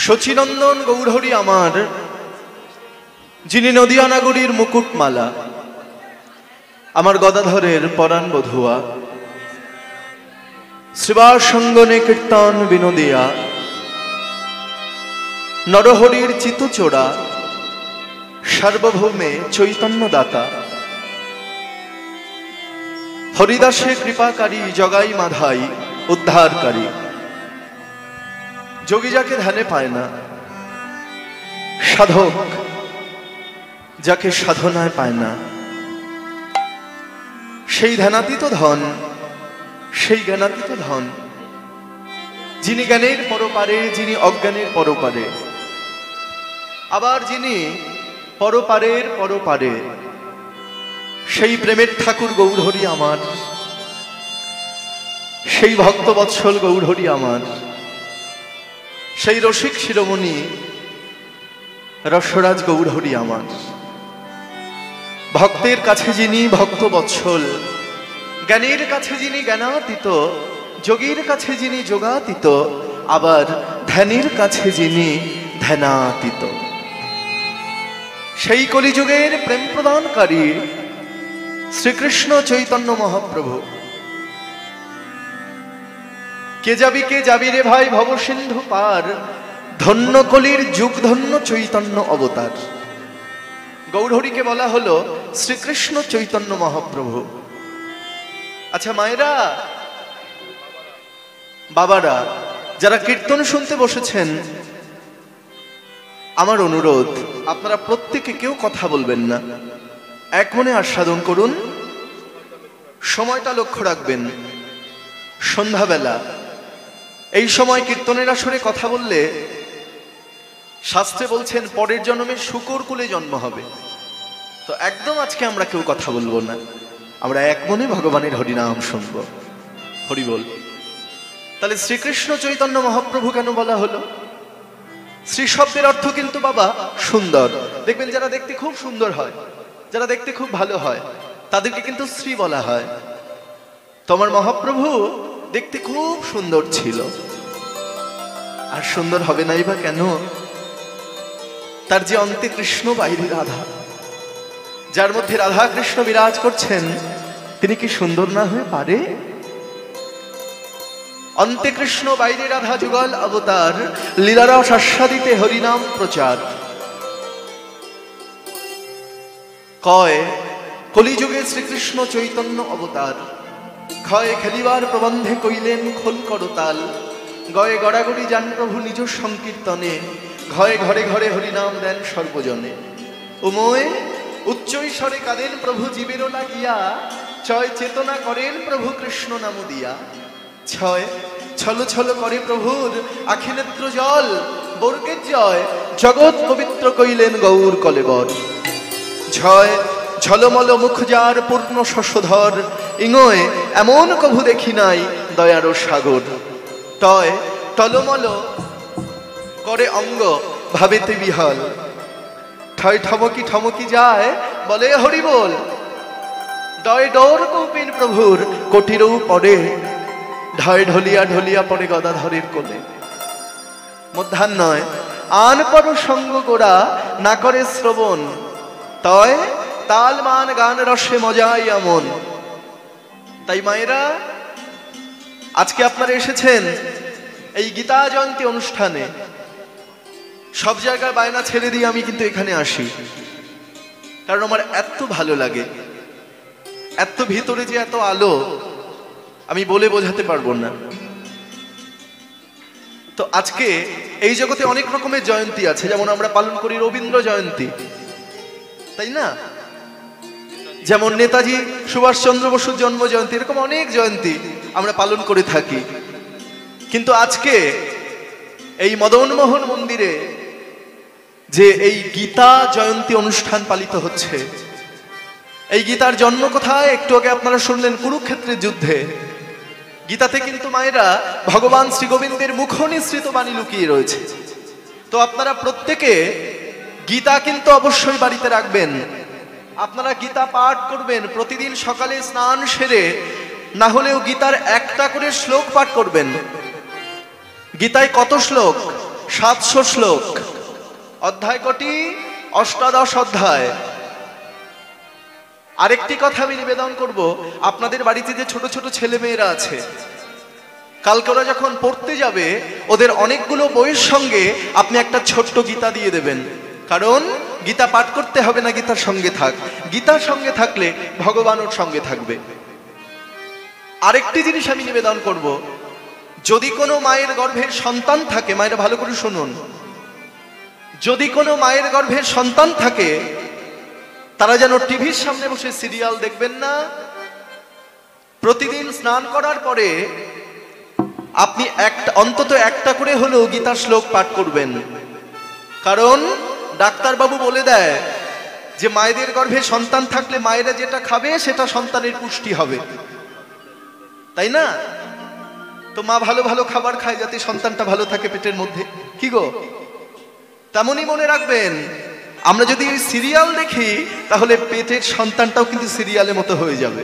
শচীনন্দন গৌরহরি আমার, যিনি নদিয়া নাগরীর মুকুটমালা, আমার গদাধরের পরাণ বধুয়া, শ্রীবাসঙ্গনে কীর্তন বিনোদিয়া, নরহরির চিতচোড়া, সার্বভৌমে চৈতন্য দাতা, হরিদাসে কৃপাকারী, জগাই মাধাই উদ্ধারকারী, যোগী যাকে ধ্যানে পায় না, সাধক যাকে সাধনায় পায় না, সেই ধ্যানাতীত ধন, সেই জ্ঞানাতীত ধন, যিনি জ্ঞানের পরপারে, যিনি অজ্ঞানের পরপারে, আবার যিনি পরপারের পরপারে, সেই প্রেমের ঠাকুর গৌরহরি আমার, সেই ভক্তবৎসল গৌরহরি আমার, সেই রসিক শিরোমণি রসরাজ গৌরহরি আমার, ভক্তের কাছে যিনি ভক্তবৎসল, জ্ঞানের কাছে যিনি জ্ঞানাতীত, যোগীর কাছে যিনি যোগাতীত, আবার ধ্যানের কাছে যিনি ধ্যানাতীত, সেই কলিযুগের প্রেম প্রদানকারী শ্রীকৃষ্ণ চৈতন্য মহাপ্রভু। কে যাবি রে ভাই ভবসিন্ধু পার, ধন্য কলির যুগ ধন্য চৈতন্য অবতার। গৌরহরিকে বলা হলো শ্রীকৃষ্ণ চৈতন্য মহাপ্রভু। আচ্ছা মায়েরা, বাবারা, যারা কীর্তন শুনতে বসেছেন, আমার অনুরোধ, আপনারা প্রত্যেকে কেউ কথা বলবেন না, এক মনে আস্বাদন করুন, সময়টা লক্ষ্য রাখবেন। সন্ধ্যাবেলা এই সময় কীর্তনের আসরে কথা বললে শাস্ত্রে বলছেন পরের জন্মে শূকর কুলে জন্ম হবে। তো একদম আজকে আমরা কেউ কথা বলবো না, আমরা এক মনে ভগবানের হরিনাম শুনব। হরি বল। তাহলে শ্রীকৃষ্ণ চৈতন্য মহাপ্রভু কেন বলা হলো? শ্রী শব্দের অর্থ কিন্তু বাবা সুন্দর। দেখবেন যারা দেখতে খুব সুন্দর হয়, যারা দেখতে খুব ভালো হয়, তাদেরকে কিন্তু শ্রী বলা হয়। তোমার মহাপ্রভু দেখতে খুব সুন্দর ছিল, আর সুন্দর হবে নাই বা কেন? তার যে অন্তে কৃষ্ণ বাইরে রাধা, যার মধ্যে রাধা কৃষ্ণ বিরাজ করছেন, তিনি কি সুন্দর না হয়ে পারে? অন্তে কৃষ্ণ বাইরে রাধা যুগল অবতার, লীলারস আস্বাদিতে হরিনাম প্রচার। কয় কলিযুগে শ্রীকৃষ্ণ চৈতন্য অবতার, ক্ষয় খেলিবার প্রবন্ধে কইলেন খোল করতাল, গয়ে গড়াগড়ি যান প্রভু নিজ সংকীর্তনে, ঘরে ঘরে ঘরে হরিনাম দেন সর্বজনে। উময় উচ্চৈস্বরে কাঁদেন প্রভু জীবেরও লাগিয়া, ছয় চেতনা করেন প্রভু কৃষ্ণ নাম দিয়া। ছয় ছল ছল করে প্রভুর আখি নেত্র জল, বর্গের জয় জগৎ পবিত্র কইলেন গৌর কলেবর। ছয় ঝলমল মুখ যার পূর্ণ শশধর, ইঙয় এমন কভু দেখি নাই দয়ার সাগর। তয় টলমল করে অঙ্গ ভাবেতে বিহল, ঠয় ঠমকি ঠমকি যায় বলে হরি বল। দয় ডোর কৌপিন প্রভুর কোটিরও পড়ে, ঢয় ঢলিয়া ঢলিয়া পড়ে গদাধরের কোলে। মধ্যাহ্নয় আন পর সঙ্গ গোড়া না করে শ্রবণ, তয় তাল মান গান রসে মজাই এমন। তাই মায়েরা, আজকে আপনারা এসেছেন এই গীতা জয়ন্তী অনুষ্ঠানে। সব জায়গায় বায়না ছেড়ে দিয়ে আমি কিন্তু এখানে আসি, কারণ আমার এত ভালো লাগে, এত ভিতরে যে এত আলো আমি বলে বোঝাতে পারবো না। তো আজকে এই জগতে অনেক রকমের জয়ন্তী আছে, যেমন আমরা পালন করি রবীন্দ্র জয়ন্তী, তাই না? যেমন নেতাজি সুভাষচন্দ্র বসুর জন্ম জয়ন্তী, এরকম অনেক জয়ন্তী আমরা পালন করে থাকি। কিন্তু আজকে এই মদনমোহন মন্দিরে যে এই গীতা জয়ন্তী অনুষ্ঠান পালিত হচ্ছে, এই গীতার জন্ম কোথায়? একটু আগে আপনারা শুনলেন কুরুক্ষেত্রের যুদ্ধে। গীতাতে কিন্তু মায়েরা ভগবান শ্রী গোবিন্দের মুখ নিঃসৃত বাণী লুকিয়ে রয়েছে। তো আপনারা প্রত্যেকে গীতা কিন্তু অবশ্যই বাড়িতে রাখবেন, আপনারা গীতা পাঠ করবেন প্রতিদিন সকালে স্নান সেরে, না হলেও গীতার একটা করে শ্লোক পাঠ করবেন। গীতায় কত শ্লোক? 700 শ্লোক। অধ্যায় কটি? 18 অধ্যায়। আরেকটি কথা আমি নিবেদন করব, আপনাদের বাড়িতে যে ছোট ছোট ছেলে মেয়েরা আছে, কালকে ওরা যখন পড়তে যাবে ওদের অনেকগুলো বইয়ের সঙ্গে আপনি একটা ছোট্ট গীতা দিয়ে দেবেন। কারণ গীতা পাঠ করতে হবে না গীতার সঙ্গে থাক, গীতার সঙ্গে থাকলে ভগবান ওর সঙ্গে থাকবে। আরেকটি জিনিস আমি নিবেদন করব, যদি কোনো মায়ের গর্ভের সন্তান থাকে, মায়েরা ভালো করে শুনুন, যদি কোনো মায়ের গর্ভের সন্তান থাকে তারা যেন টিভির সামনে বসে সিরিয়াল দেখবেন না। প্রতিদিন স্নান করার পরে আপনি অন্তত একটা করে হলেও গীতার শ্লোক পাঠ করবেন। কারণ ডাক্তারবাবু বলে দেয় যে মায়েদের গর্ভে সন্তান থাকলে মায়েরা যেটা খাবে সেটা সন্তানের পুষ্টি হবে, তাই না? তো মা ভালো ভালো খাবার খায় যাতে সন্তানটা ভালো থাকে পেটের মধ্যে, কি গো? তেমনই মনে রাখবেন, আমরা যদি সিরিয়াল দেখি তাহলে পেটের সন্তানটাও কিন্তু সিরিয়ালের মতো হয়ে যাবে।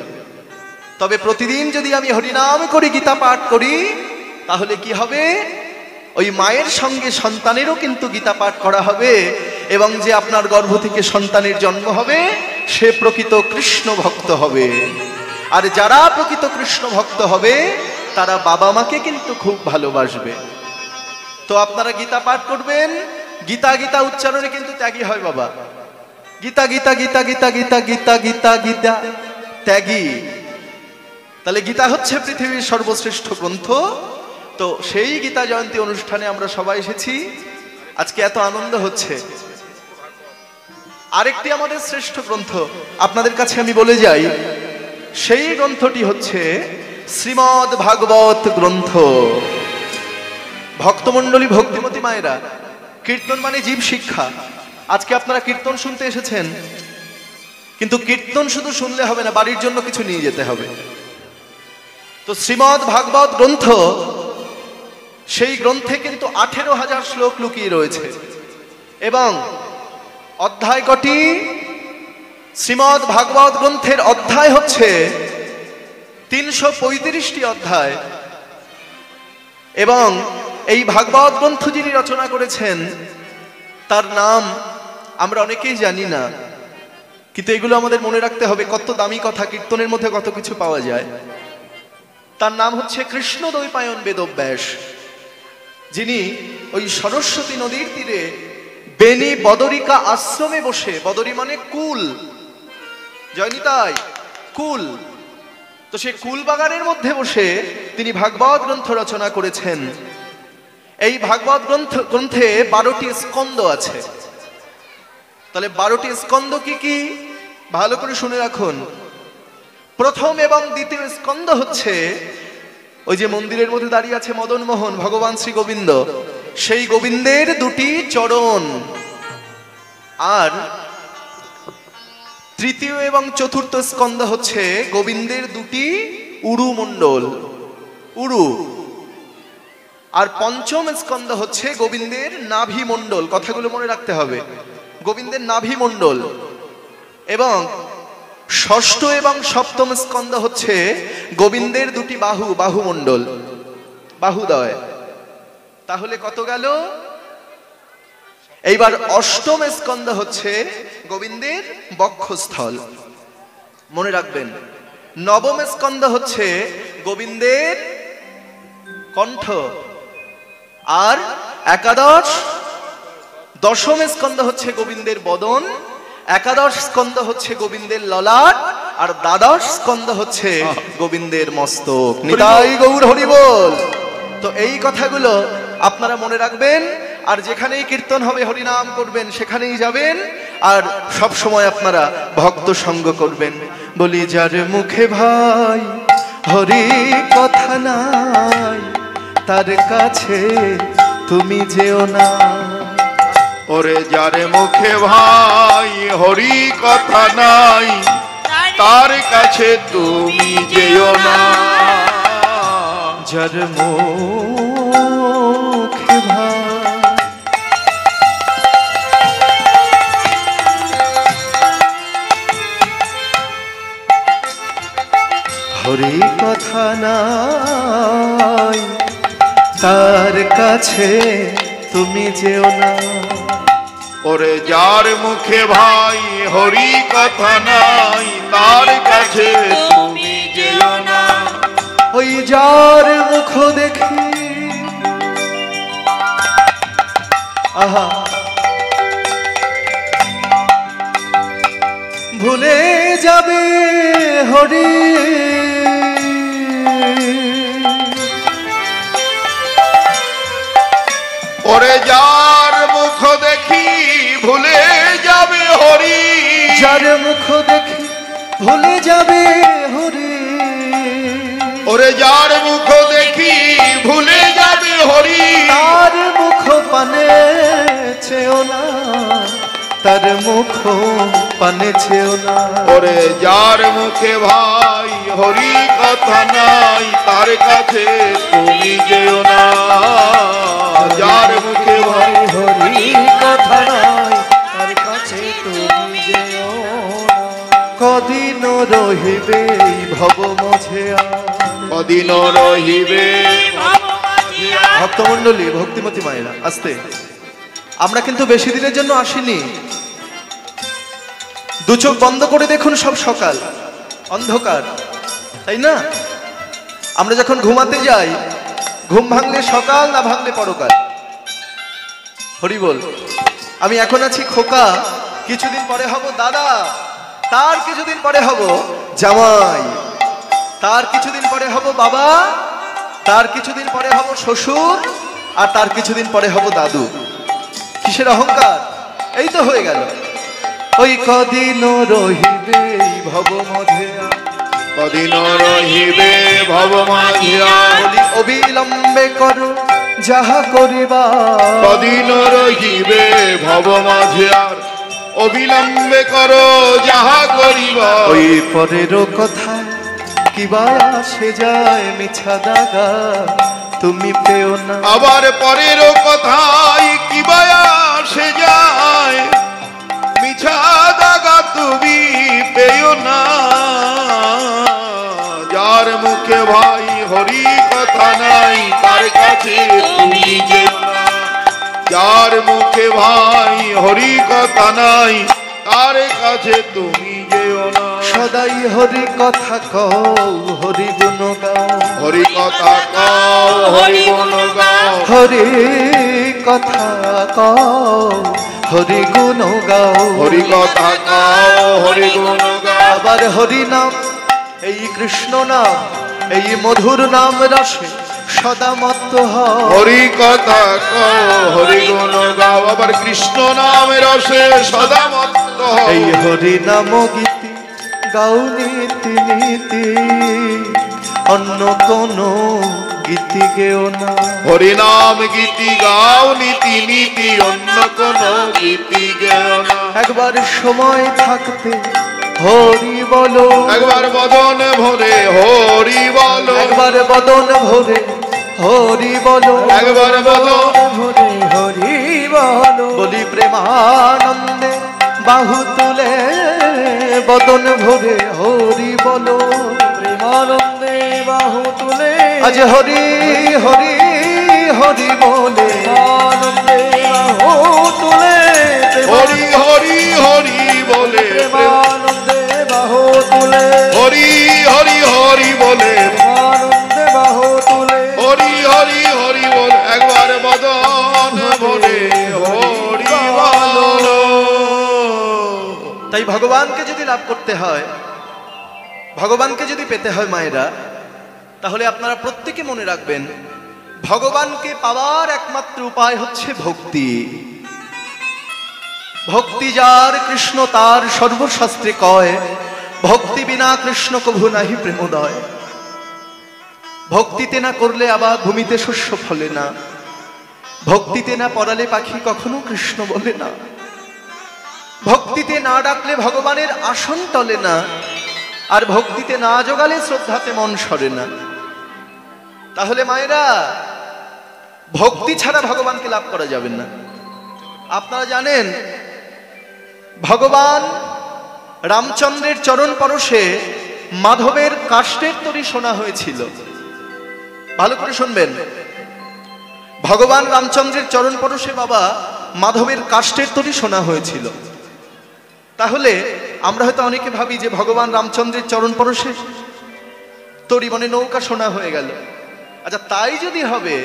তবে প্রতিদিন যদি আমি হরিনাম করি, গীতা পাঠ করি, তাহলে কি হবে? ওই মায়ের সঙ্গে সন্তানেরও কিন্তু গীতা পাঠ করা হবে, এবং যে আপনার গর্ভ থেকে সন্তানের জন্ম হবে সে প্রকৃত কৃষ্ণ ভক্ত হবে। আর যারা প্রকৃত কৃষ্ণ ভক্ত হবে তারা বাবা মাকে কিন্তু খুব ভালোবাসবে। তো আপনারা গীতা পাঠ করবেন। গীতা গীতা উচ্চারণে কিন্তু ত্যাগী হয় বাবা। গীতা গীতা গীতা গীতা গীতা গীতা গীতা গীতা ত্যাগী। তাহলে গীতা হচ্ছে পৃথিবীর সর্বশ্রেষ্ঠ গ্রন্থ। তো সেই গীতা জয়ন্তী অনুষ্ঠানে আমরা সবাই এসেছি, আজকে এত আনন্দ হচ্ছে। আরেকটি আমাদের শ্রেষ্ঠ গ্রন্থ আপনাদের কাছে আমি বলে যাই, সেই গ্রন্থটি হচ্ছে শ্রীমদ্ ভাগবত গ্রন্থ। ভক্তমণ্ডলী, ভক্তিমতী মায়েরা, কীর্তন মানে জীব শিক্ষা। আজকে আপনারা কীর্তন শুনতে এসেছেন, কিন্তু কীর্তন শুধু শুনলে হবে না, বাড়ির জন্য কিছু নিয়ে যেতে হবে। তো শ্রীমদ্ ভাগবত গ্রন্থ, সেই গ্রন্থে কিন্তু 18,000 শ্লোক লুকিয়ে রয়েছে। এবং অধ্যায় কটি? শ্রীমদ্ ভাগবত গ্রন্থের অধ্যায় হচ্ছে 335টি অধ্যায়। এবং এই ভাগবত গ্রন্থ যিনি রচনা করেছেন তার নাম আমরা অনেকেই জানি না, কিন্তু এগুলো আমাদের মনে রাখতে হবে। কত দামি কথা, কীর্তনের মধ্যে কত কিছু পাওয়া যায়। তার নাম হচ্ছে কৃষ্ণদ্বৈপায়ন বেদব্যাস, যিনি ওই সরস্বতী নদীর তীরে বেনি বদরিকা আশ্রমে বসে, বদরি মানে কুল, জয়নিতাই কুল, তো সেই কুল বাগানের মধ্যে বসে তিনি ভাগবত গ্রন্থ রচনা করেছেন। এই ভাগবত গ্রন্থে 12টি স্কন্দ আছে। তাহলে 12টি স্কন্দ কি কি ভালো করে শুনে রাখুন। প্রথম এবং দ্বিতীয় স্কন্দ হচ্ছে ওই যে মন্দিরের মধ্যে দাঁড়িয়ে আছে মদন মোহন, ভগবান শ্রী গোবিন্দ, সেই গোবিন্দের 2টি চরণ। আর তৃতীয় এবং চতুর্থ স্কন্দ হচ্ছে গোবিন্দের 2টি উরু মণ্ডল, উরু। আর পঞ্চম স্কন্দ হচ্ছে গোবিন্দের নাভি মণ্ডল। কথাগুলো মনে রাখতে হবে, গোবিন্দের নাভি মণ্ডল। এবং ষষ্ঠ এবং সপ্তম স্কন্দ হচ্ছে গোবিন্দের 2টি বাহু, বাহুমণ্ডল, বাহুদয়। তাহলে কত গেল? এইবার অষ্টম স্কন্দ হচ্ছে গোবিন্দের বক্ষস্থল, মনে রাখবেন। নবম স্কন্দ হচ্ছে গোবিন্দের কণ্ঠ। আর দশম স্কন্দ হচ্ছে গোবিন্দের বদন, একাদশ স্কন্দ হচ্ছে গোবিন্দের ললাট, আর দ্বাদশ স্কন্দ হচ্ছে গোবিন্দের মস্তক। নিতাই গৌর হরি বল। তো এই কথাগুলো আপনারা মনে রাখবেন, আর যেখানেই কীর্তন হবে হরিনাম করবেন, সেখানেই যাবেন, আর সব সময় আপনারা ভক্ত সঙ্গ করবেন। বলি যার মুখে ভাই হরি কথা নাই, তার কাছে তুমি যেও না। ওরে যার মুখে ভাই হরি কথা নাই, তার কাছে তুমি যেও না। যার মুখে ভাই হরি কথা নাই, তার কাছে তুমি যেও না। ওরে যার মুখে ভাই হরি কথা নাই তার কাছে তুমি যেও না। ওই যার মুখ দেখি আহা ভুলে যাবে হরি, ওরে যার মুখ দেখি ভুলে যাবে হরি, যার মুখ দেখি ভুলে যাবে হরি, ওরে যার মুখ দেখি ভুলে যাবে হরি, তার মুখ পানে ছেও না, তার মুখ পানে ছেও না। ওরে যার মুখে ভাই হরি কথা নাই তার কাছে তুমি যেও না। যার মুখে ভাই হরি কথা নাই তার কাছে তুমি যেও না। কদিন রহিবে এই ভব মঝে কদিন রহিবে। ভক্তমণ্ডলী, ভক্তিমতী মায়েরা আস্তে, আমরা কিন্তু বেশি দিনের জন্য আসিনি। দু চোখ বন্ধ করে দেখুন, সব সকাল অন্ধকার, তাই না? আমরা যখন ঘুমাতে যাই, ঘুম ভাঙলে সকাল না ভাঙলে পরকাল। হরি বল। আমি এখন আছি খোকা, কিছুদিন পরে হব দাদা, তার কিছুদিন পরে হব জামাই, তার কিছুদিন পরে হব বাবা, তার কিছুদিন পরে হব শ্বশুর, আর তার কিছুদিন পরে হব দাদু। কিসের অহংকার? এই তো হয়ে গেল। ওই কদিন রহিবে ভব মধ্যে, কদিন রহিবে ভব মাঝিয়া। অবিলম্বে করো যাহা করিবা, কদিন রহিবে ভব মাঝিয়ার অবিলম্বে করো যাহা করিবা। ওই পরের কথা কিবা সে যায় মিছা দাগা তুমি পেও না। আবার পরের কথাই কিবা সে যায় মিছা দাগা তুমি পেও না। যার মুখে ভাই হরি কথা নাই তার কাছে তুমি যেও না। যার মুখে ভাই হরি কথা নাই তার কাছে তুমি যেও না। সদাই হরি কথা কও, হরি গুণ গাও, হরি কথা কও হরি গুণ গাও, হরি কথা কও, হরি গুণ গাও, হরি কথা কও হরি গুণ গাও। আবার হরি নাম, এই কৃষ্ণ নাম, এই মধুর নাম রসে সদা মত্ত হও। হরি কথা কও হরি গুণ গাও, আবার কৃষ্ণ নামের রসে সদা মত্ত হও। এই হরি নাম গীতি গাও নীতি নীতি, অন্য কোন গীতি গেও না। হরি নাম গীতি গাও নীতি নীতি, অন্য কোন গীতি গেও না। একবার সময় থাকতে হরি বলো, একবার বদন ভরে হরি বলো, একবার বদন ভরে হরি বলো, একবার বদন ভরে হরি বলো। বলি প্রেমানন্দে বাহু তুলে বদন ভরে হরি বলো, প্রেমানন্দে বাহু তুলে আজ হরি হরি হরি বলে, আনন্দে বাহু তুলে হরি হরি হরি বলে, প্রেমানন্দে বাহু তুলে হরি হরি হরি বলে, আনন্দে বাহু তুলে হরি হরি হরি বল। একবার বদন ভরে হরি বলো। তাই ভগবানকে যদি লাভ করতে হয়, ভগবানকে যদি পেতে হয় মায়েরা, তাহলে আপনারা প্রত্যেকে মনে রাখবেন, ভগবানকে পাওয়ার একমাত্র উপায় হচ্ছে ভক্তি। ভক্তি যার কৃষ্ণ তার সর্বশাস্ত্রে কয়, ভক্তি বিনা কৃষ্ণ কভু নাহি প্রেমোদয়। ভক্তিতে না করলে আবার ভূমিতে শস্য ফলে না, ভক্তিতে না পড়ালে পাখি কখনো কৃষ্ণ বলে না, ভক্তিতে না ডাকলে ভগবানের আসন টলে না, আর ভক্তিতে না জোগালে শ্রদ্ধাতে মন সরে না। তাহলে মায়েরা, ভক্তি ছাড়া ভগবানকে লাভ করা যাবে না। আপনারা জানেন, ভগবান রামচন্দ্রের চরণ পরশে মাধবের কাষ্ঠের তরী শোনা হয়েছিল। ভালো করে শুনবেন। ভগবান রামচন্দ্রের চরণ পরশে বাবা মাধবের কাষ্ঠের তৈরি সোনা হয়েছিল। তাহলে আমরা হয়তো অনেকে ভাবি যে ভগবান রামচন্দ্রের চরণ পরশে তৈরি মানে নৌকা সোনা হয়ে গেল। আচ্ছা, তাই যদি হবে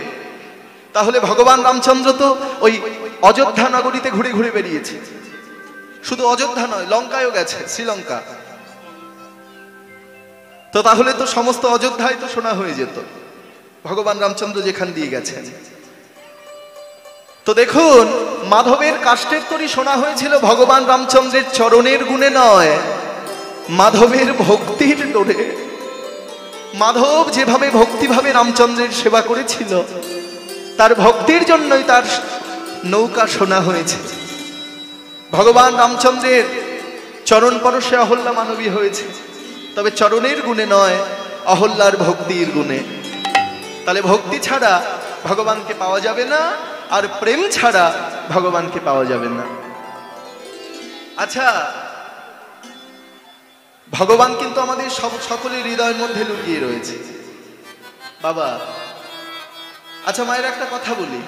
তাহলে ভগবান রামচন্দ্র তো ওই অযোধ্যা নগরীতে ঘুরে ঘুরে বেরিয়েছে। শুধু অযোধ্যা নয়, লঙ্কায়ও গেছে, শ্রীলঙ্কা। তো তাহলে তো সমস্ত অযোধ্যায় তো সোনা হয়ে যেত ভগবান রামচন্দ্র যেখান দিয়ে গেছেন। তো দেখুন, মাধবের কাষ্ঠের তৈরি সোনা হয়েছিল ভগবান রামচন্দ্রের চরণের গুণে নয়, মাধবের ভক্তির ডোরে। মাধব যেভাবে ভক্তিভাবে রামচন্দ্রের সেবা করেছিল, তার ভক্তির জন্যই তার নৌকা সোনা হয়েছে। ভগবান রামচন্দ্রের চরণ পরশে অহল্যা মানবী হয়েছে, তবে চরণের গুণে নয়, অহল্যার ভক্তির গুণে। তাহলে ভক্তি ছাড়া ভগবানকে পাওয়া যাবে না, আর প্রেম ছাড়া ভগবানকে পাওয়া যাবে না। আচ্ছা, ভগবান কিন্তু আমাদের সকলের হৃদয়ের মধ্যে লুকিয়ে রয়েছে বাবা। আচ্ছা মায়ের একটা কথা বলি,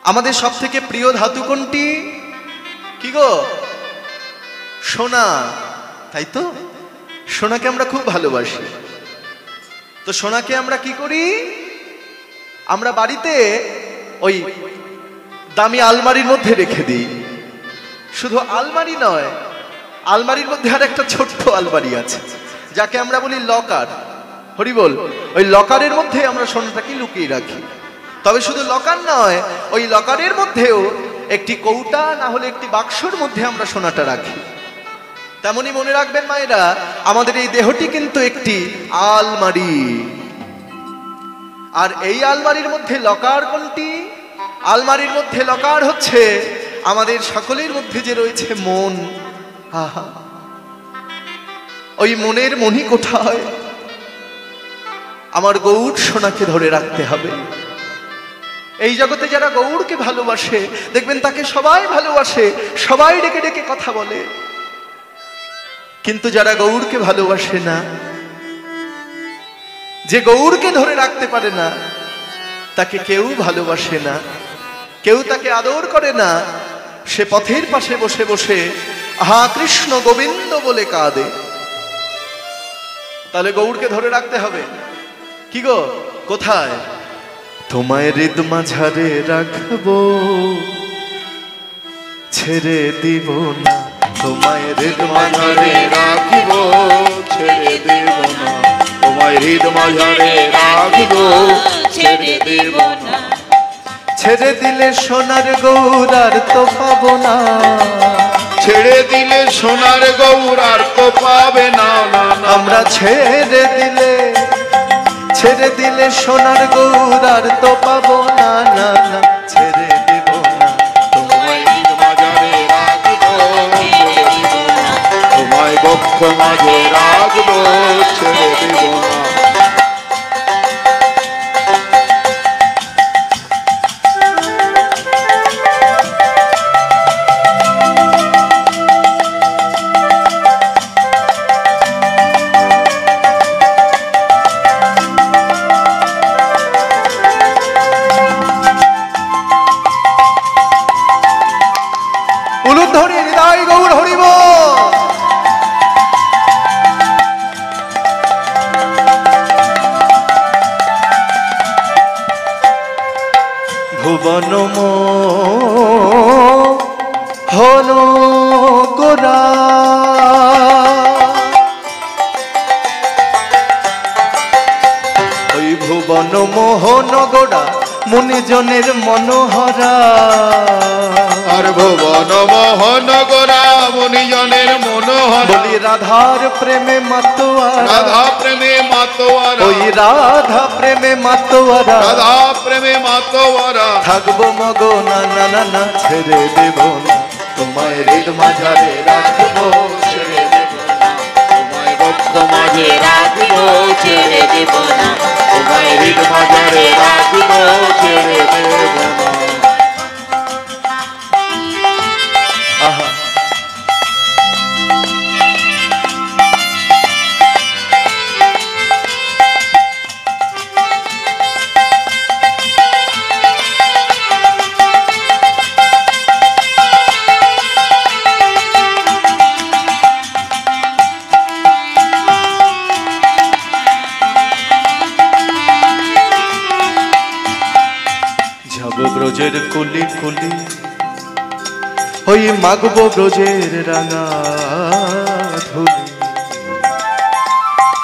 আমাদের সব থেকে প্রিয় ধাতু কোনটি? কি গো? সোনা, তাই তো? সোনাকে আমরা খুব ভালোবাসি। তো সোনাকে আমরা কি করি? আমরা বাড়িতে ওই দামি আলমারির মধ্যে রেখে দিই। শুধু আলমারি নয়, আলমারির মধ্যে আর একটা ছোট্ট আলমারি আছে, যাকে আমরা বলি লকার। হরি বল। ওই লকারের মধ্যে আমরা সোনাটাকে লুকিয়ে রাখি। তবে শুধু লকার নয়, ওই লকারের মধ্যেও একটি কৌটা না হলে একটি বাক্সর মধ্যে আমরা সোনাটা রাখি। তেমনি মনে রাখবেন মায়েরা, আমাদের এই দেহটি কিন্তু একটি আলমারি। আর এই আলমারির মধ্যে লকার কোনটি? আলমারির মধ্যে লকার হচ্ছে আমাদের সকলের মধ্যে যে রয়েছে মন। আহা, ওই মনের মণি কোথায়? আমার গৌর সোনাকে ধরে রাখতে হবে। এই জগতে যারা গৌরকে ভালোবাসে, দেখবেন তাকে সবাই ভালোবাসে, সবাই ডেকে ডেকে কথা বলে। কিন্তু যারা গৌরকে ভালোবাসে না, যে গৌরকে ধরে রাখতে পারে না, তাকে কেউ ভালোবাসে না, কেউ তাকে আদর করে না। সে পথের পাশে বসে বসে আহা কৃষ্ণ গোবিন্দ বলে কাঁদে। তাহলে গৌরকে ধরে রাখতে হবে। কি গো, কোথায়? তোমায় হৃদ মাঝারে রাখবো, ছেড়ে দিব না। তোমায় হৃদ মাঝারে রাখিব, ছেড়ে দেব না। তোমায় হৃদ মাঝারে রাখিব, ছেড়ে দেব না। ছেড়ে দিলে সোনার গৌর আর তো পাবো না। ছেড়ে দিলে সোনার গৌর আর তো পাবে না। আমরা ছেড়ে দিলে সোনার গৌর আর তো পাবো না। না না, ছেড়ে দেব না। তোমায় হৃদ মাঝারে রাখিব, ছেড়ে দেব না। তোমায় বক্ষ মাঝে রাখব, ছেড়ে দেব না। উলুধ্বনি হৃদয় গৌর হরিব। ভুবন মোহন গোরা, ওই ভুবন মোহন গোরা মুনিজনের মনোহরা। আর ভুবন মোহন গোরা মুনিজনের মনোহর। বলি রাধার প্রেমে মাতোয়ারা, রাধা প্রেমে মাতোয়ারা। ওই রাধা প্রেমে মাতোয়ারা, রাধা প্রেমে মাতোয়ারা। থাকবো মগো না না না না, ছেড়ে দেব না। তোমায় হৃদ মাঝারে রাখবো, ছেড়ে দেব না। তোমায় বক্ষ মাঝে রাখিব, ছেড়ে দেব না। তোমায় হৃদ মাঝারে রাখিব, ছেড়ে দেব না। আহা, যাব ব্রজের কুলি কুলি, ওই মাগব ব্রজের রাঙা ধুলি।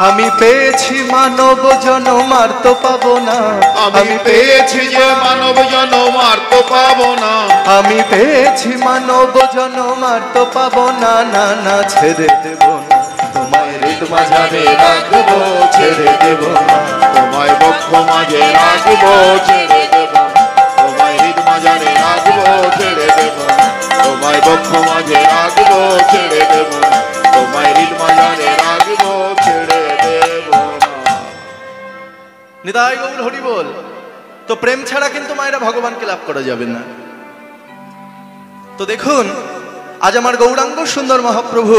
আমি পেয়েছি মানব জনম আর তো পাবো না, আমি পেয়েছি যে মানব জনম আর তো পাবো না, আমি পেয়েছি মানব জনম আর তো পাবো না, না না ছেড়ে দেব না তোমায় হৃদ মাঝারে রাখবো, ছেড়ে দেব না তোমায় বক্ষ মাঝে রাখবো, ছেড়ে দেব না তোমায় হৃদ মাঝারে রাখবো, ছেড়ে দেব না তোমায় বক্ষ মাঝে রাখবো, ছেড়ে দেব না তোমায় হৃদ মাঝারে রাখবো, ছেড়ে দেব না। নিতাই গৌর হরি বল। তো প্রেম ছাড়া কিন্তু মায়েরা ভগবানকে লাভ করা যাবে না। তো দেখুন, আজ আমার গৌরাঙ্গ সুন্দর মহাপ্রভু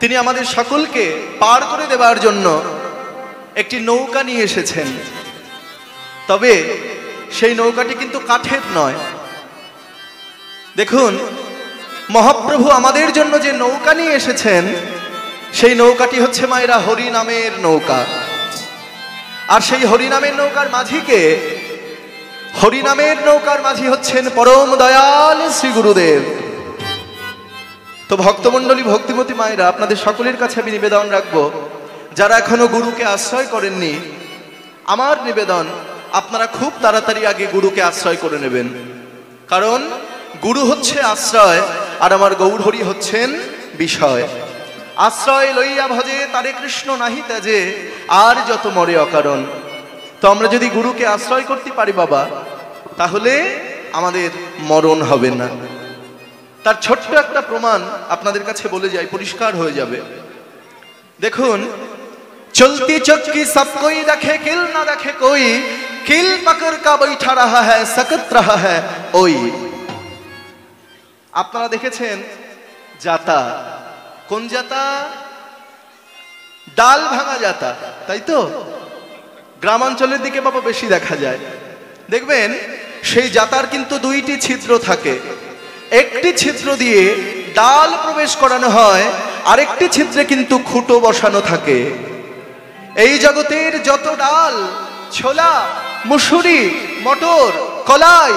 তিনি আমাদের সকলকে পার করে দেবার জন্য একটি নৌকা নিয়ে এসেছেন। তবে সেই নৌকাটি কিন্তু কাঠের নয়। দেখুন, মহাপ্রভু আমাদের জন্য যে নৌকা নিয়ে এসেছেন সেই নৌকাটি হচ্ছে মায়েরা হরি নামের নৌকা। আর সেই হরিনামের নৌকার মাঝিকে, হরিনামের নৌকার মাঝি হচ্ছেন পরম দয়াল শ্রী গুরুদেব। তো ভক্তমণ্ডলী, ভক্তিমতী মায়েরা, আপনাদের সকলের কাছে আমি নিবেদন রাখবো, যারা এখনো গুরুকে আশ্রয় করেননি, আমার নিবেদন আপনারা খুব তাড়াতাড়ি আগে গুরুকে আশ্রয় করে নেবেন। কারণ গুরু হচ্ছে আশ্রয়, আর আমার গৌর হরি হচ্ছেন বিষয়। আশ্রয় লইয়া ভজে তারে কৃষ্ণ নাহি ত্যাজে, আর যত মরে অকারণ। তো আমরা যদি গুরুকে আশ্রয় করতে পারি বাবা, তাহলে আমাদের মরণ হবে না। তার ছোট্ট একটা প্রমাণ আপনাদের কাছে বলে যাই, পরিষ্কার হয়ে যাবে। দেখুন, চলতি চক্কি সব কোই দেখে, কিল না দেখে কোই, কিল পকড় কা বৈঠা রাহা হ্যায়, সকত রাহা হ্যায় ওই। আপনারা দেখেছেন জাতা, কোন জাতা? ডাল ভাঙা জাতা, তাই তো? গ্রামাঞ্চলের দিকে বাবা বেশি দেখা যায়। দেখবেন সেই জাতার কিন্তু দুইটি ছিদ্র থাকে। একটি ছিদ্র দিয়ে ডাল প্রবেশ করানো হয়, আরেকটি ছিদ্রে কিন্তু খুঁটো বসানো থাকে। এই জগতের যত ডাল, ছোলা, মুসুরি, মটর, কলাই,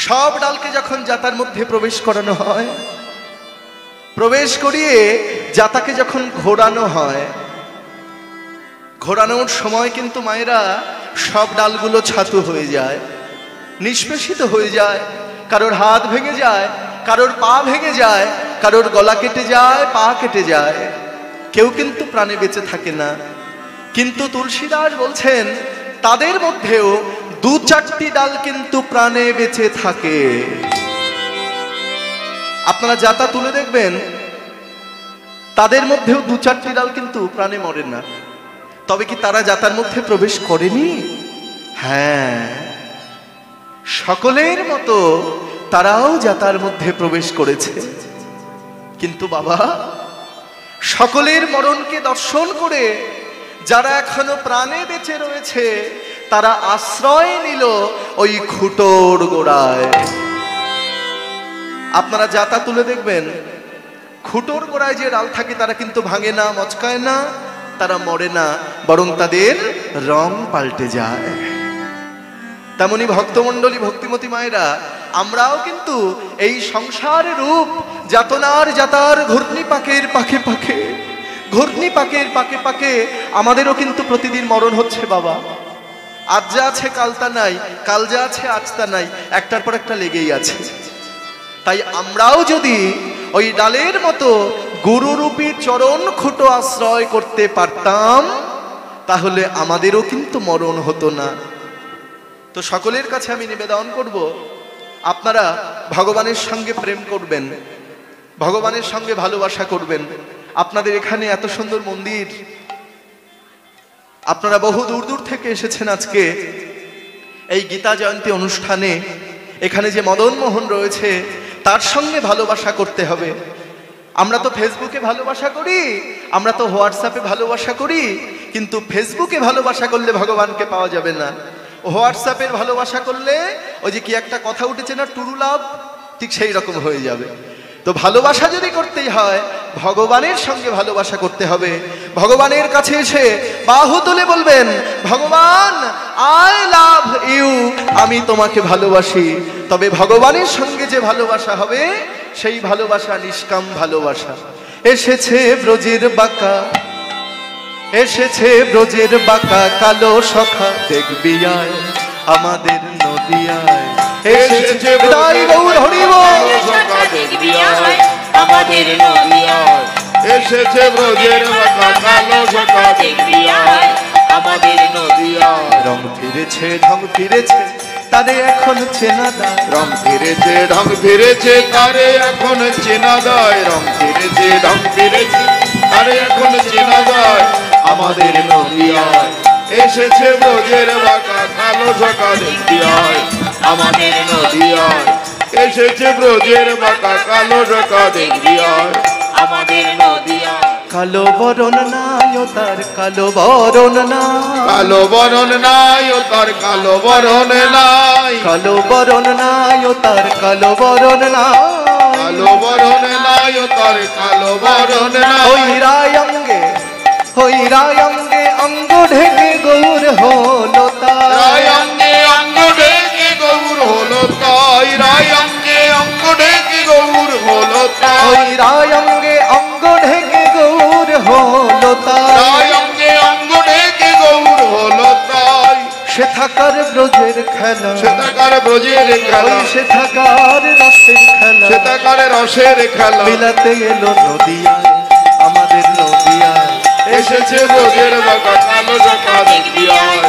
সব ডালকে যখন জাতার মধ্যে প্রবেশ করানো হয়, প্রবেশ করিয়ে জাতাকে যখন ঘোরানো হয়, ঘোরানোর সময় কিন্তু মায়েরা সব ডালগুলো ছাতু হয়ে যায়, নিষ্পেষিত হয়ে যায়। কারোর হাত ভেঙে যায়, কারোর পা ভেঙে যায়, কারোর গলা কেটে যায়, পা কেটে যায়, কেউ কিন্তু প্রাণে বেঁচে থাকে না। কিন্তু তুলসীদাস বলছেন তাদের মধ্যেও দু চারটি ডাল কিন্তু প্রাণে বেঁচে থাকে। আপনারা জাতা তুলে দেখবেন, তাদের মধ্যেও দু চারটি ডাল কিন্তু প্রাণে মরে না। তবে কি তারা জাতার মধ্যে প্রবেশ করেনি? হ্যাঁ, সকলের মতো তারাও জাতার মধ্যে প্রবেশ করেছে। কিন্তু বাবা, সকলের মরণকে দর্শন করে যারা এখনো প্রাণে বেঁচে রয়েছে, তারা আশ্রয় নিল ওই খুঁটোর গোড়ায়। আপনারা জাতা তুলে দেখবেন, খুঁটোর গোড়ায় যে ডাল থাকে তারা কিন্তু ভাঙে না, মচকায় না, তারা মরে না, বরং তাদের রং পাল্টে যায়। তেমনি ভক্তমণ্ডলী, ভক্তিমতী মায়েরা, আমরাও কিন্তু এই সংসারের রূপ যাতনার জাতার ঘূর্ণিপাকের পাকে পাকে, ঘূর্ণিপাকের পাকে পাকে আমাদেরও কিন্তু প্রতিদিন মরণ হচ্ছে বাবা। আজ যা আছে কাল তা নাই, কাল যা আছে আজ তা নাই, একটার পর একটা লেগেই আছে। তাই আমরাও যদি ওই ডালের মতো গুরুরূপী চরণ খুঁটো আশ্রয় করতে পারতাম, তাহলে আমাদেরও কিন্তু মরণ হতো না। তো সকলের কাছে আমি নিবেদন করব, আপনারা ভগবানের সঙ্গে প্রেম করবেন, ভগবানের সঙ্গে ভালোবাসা করবেন। আপনাদের এখানে এত সুন্দর মন্দির, আপনারা বহু দূর দূর থেকে এসেছেন আজকে এই গীতা জয়ন্তী অনুষ্ঠানে। এখানে যে মদন মোহন রয়েছে তার সঙ্গে ভালোবাসা করতে হবে। আমরা তো ফেসবুকে ভালোবাসা করি, আমরা তো হোয়াটসঅ্যাপে ভালোবাসা করি, কিন্তু ফেসবুকে ভালোবাসা করলে ভগবানকে পাওয়া যাবে না। হোয়াটসঅ্যাপের ভালোবাসা করলে ওই যে কি একটা কথা উঠেছে না, টুরু লাভ, ঠিক সেই রকম হয়ে যাবে। তো ভালোবাসা যদি করতেই হয়, ভগবানের সঙ্গে ভালোবাসা করতে হবে। ভগবানের কাছে এসে বাহু তুলে বলবেন, ভগবান আই লাভ ইউ, আমি তোমাকে ভালোবাসি। তবে ভগবানের সঙ্গে যে ভালোবাসা হবে সেই ভালোবাসা নিষ্কাম ভালোবাসা। এসেছে ব্রজের বাঁকা, এসেছে ব্রজের বাঁকা কালো সখা, দেখবি আয় আমাদের নদিয়ায়। এসেছে তাই গৌর হরি বল, দেখবি আয় আমাদের নদিয়ায়। এসেছে ব্রজের বাঁকা কালো সখা, দেখবি আয় আমাদের নদিয়ায়। রং ফিরেছে ঢং ফিরেছে তারে এখন চেনা দায়। রং ফিরেছে ঢং ফিরেছে তারে এখন চেনা দায়। রং ফিরেছে ঢং ফিরেছে তারে এখন চেনা দায় আমাদের নদিয়ায়। এসেছে ব্রজের বাঁকা কালো সখা, দেখবি আয় আমাদের নদিয়ায়। এসেছে ব্রজের বাঁকা কালো সখা, দেখবি আয় আমাদের নদিয়ায়। কালো বরণ নাই ও তার কালো বরণ নাই, কালো বরণ নাই ও তার কালো বরণ নাই। কালো বরণ নাই ও তার কালো বরণ নাই। কালো বরণ নাই ও তার কালো বরণ ওই নাই। রায় অঙ্গে, ওই রায় অঙ্গে অঙ্গ ঢেকে গৌর হলো তার। রায় অঙ্গে অঙ্গ ঢেকে গৌর হলো তাই। রায় অঙ্গে অঙ্গ ঢেকে গৌর হলো তাই। ওই রায় অঙ্গে অঙ্গ ঢেকে গৌর হলো তার। রায় অঙ্গে অঙ্গ ঢেকে গৌর হলো তাই। সে থাকার ব্রজের খেলা, সেতাকার ব্রজের খেলা, ওই সে থাকার রসের খেলা, সেতাকার রসের খেলা। মিলাতে এলো নদিয়ায় আমাদের নদিয়ায়। এসেছে ব্রজের বাঁকা কালো সখা, দেখবি আয়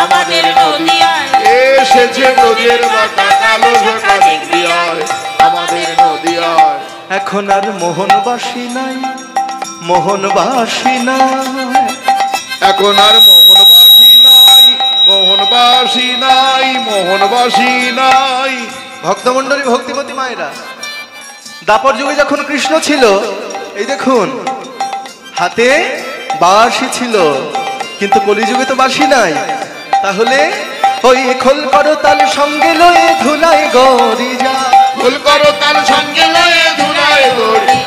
আমাদের নদিয়ায়। এসেছে ব্রজের বাঁকা কালো সখা, দেখবি আয় আমাদের নদিয়ায়। এখন আর মোহনবাসী নাই, মোহনবাসী নাই। এখন আর মোহনবাসী নাই, মোহনবাসী নাই, মোহনবাসী নাই। ভক্তমণ্ডলী ভক্তিমতী মায়েরা, দাপর যুগে যখন কৃষ্ণ ছিল, এই দেখুন হাতে বাঁশি ছিল, কিন্তু কলিযুগে তো বাঁশি নাই। তাহলে ওই খোল করো তাল সঙ্গে লয়ে ধুলাই গরি যা। খোল করো তাল সঙ্গে লয়ে ধুলায় গড়ি,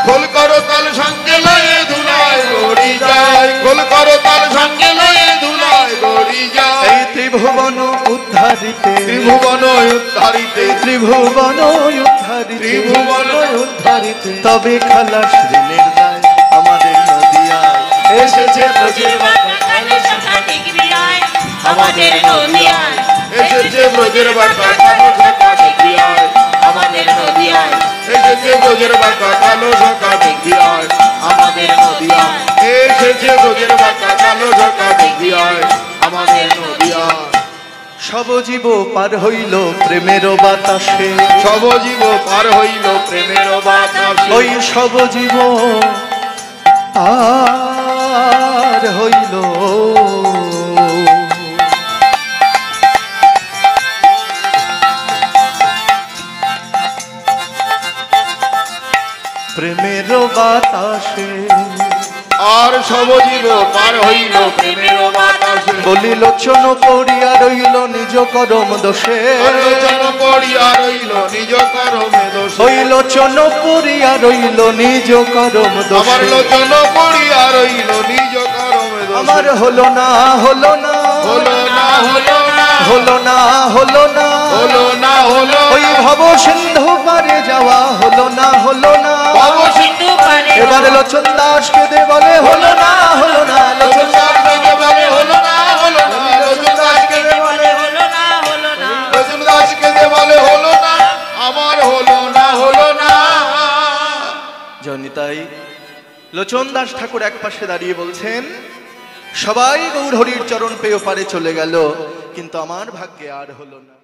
খোল করো তাল সঙ্গে লয়ে ধুলায় গড়ি যায়। খোল করো তাল সঙ্গে লয়ে ধুলায় গড়ি যায়। এই ত্রিভুবন উদ্ধারিতে, ত্রিভুবন উদ্ধারিতে, ত্রিভুবন উদ্ধারিতে, ত্রিভুবন উদ্ধারিতে তবে খালাস ঋণের দায় আমাদের নদিয়ায়। এসেছে ব্রজের বাঁকা কালো সখা, দেখবি আয় আমাদের নদিয়ায়। এসেছে ব্রজের বাঁকা কালো সখা, দেখবি আয় আমাদের নদিয়ায়। এসেছে ব্রজের বাঁকা কালো সখা, দেখবি আয় আমাদের নদিয়ায়। এসেছে ব্রজের বাঁকা কালো সখা, দেখবি আয় আমাদের নদিয়ায়। সব জীব পার হইল প্রেমের বাতাসে, সব জীব পার হইল প্রেমের বাতাসে। ওই সব জীব পার হইল প্রেমের বাতাসে। আর সব জীব পার হইল প্রেমের বাতাসে। বলি লোচন পড়িয়া রইল নিজ করম দোষে, আলোচন করিয়া রইল নিজ করমে দোষে। ওই লোচন পড়িয়া রইল নিজ করম আমার দোষে। লোচন করিয়া রইল নিজ করমে দোষে। আমার হলো না হলো না হলো না হলো না হলো না হলো না হলো না হলো ওই ভব সিন্ধু পারে যাওয়া হলো না হলো না। ভব সিন্ধু পারে এবারে লোচন দাস কেঁদে বলে হলো না হলো না। লোচন দাস দাসকে বলে হলো না হলো না। লোচন দাসকে বলে হলো না হলো না। লোচন দাসকে বলে হলো না, আমার হলো না হলো না। জনিতাই লোচন দাস ঠাকুর এক পাশে দাঁড়িয়ে বলছেন, সবাই গৌর হরির চরণ পেয়ে পারে চলে গেল, কিন্তু আমার ভাগ্যে আর হলো না।